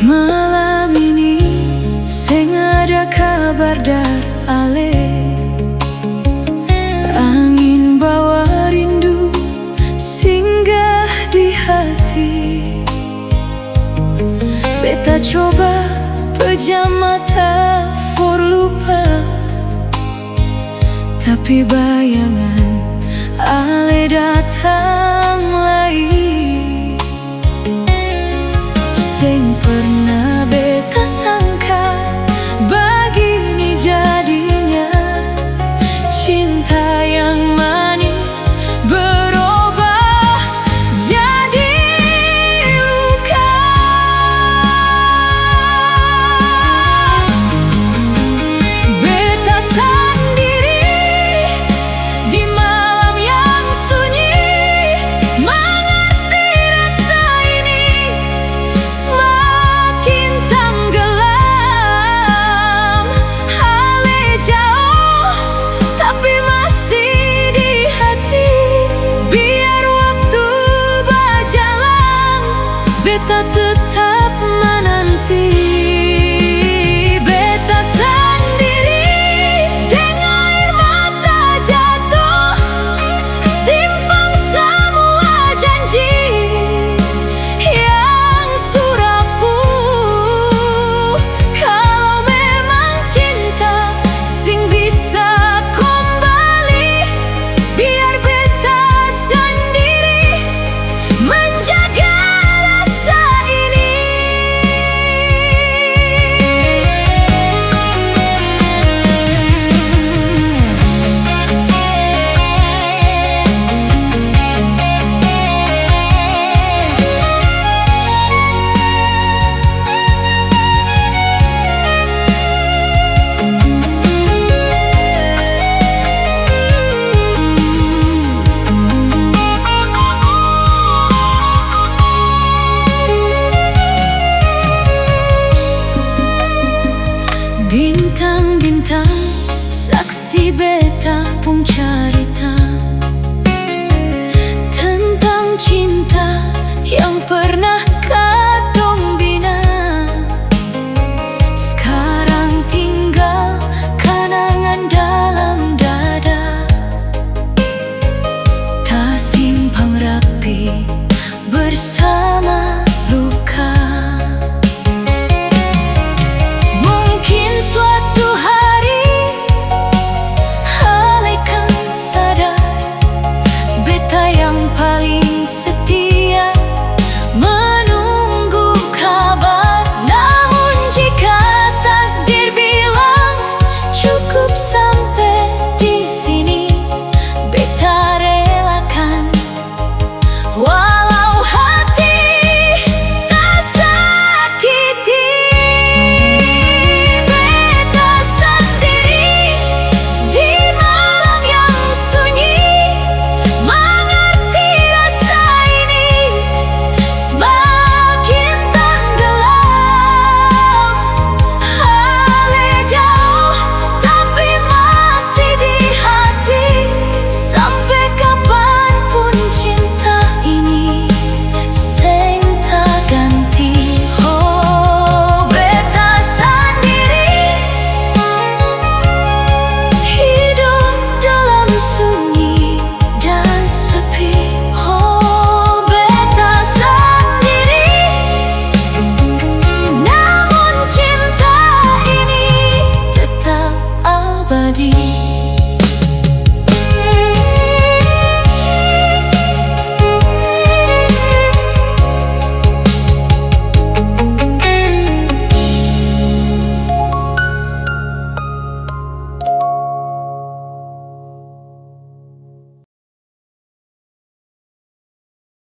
Malam ini sing ada kabar dar ale, angin bawa rindu singgah di hati. Beta coba pejam mata for lupa, tapi bayangan ale datang lagi. Sing pernah beta sangka begini jadinya, cinta yang manis berubah jadi luka. Beta sendiri di malam yang sunyi, mengerti rasa ini. Semakin tenggelam, ale jauh tapi masih di hati. Biar waktu berjalan, beta tetap menanti. Beta sendiri dengan air mata jatuh, simpan semua janji yang suraku. Kalau memang cinta sing bisa kembali, biar beta sendiri menjaga rasa ini. Bintang-bintang saksi beta pun cerita tentang cinta yang pernah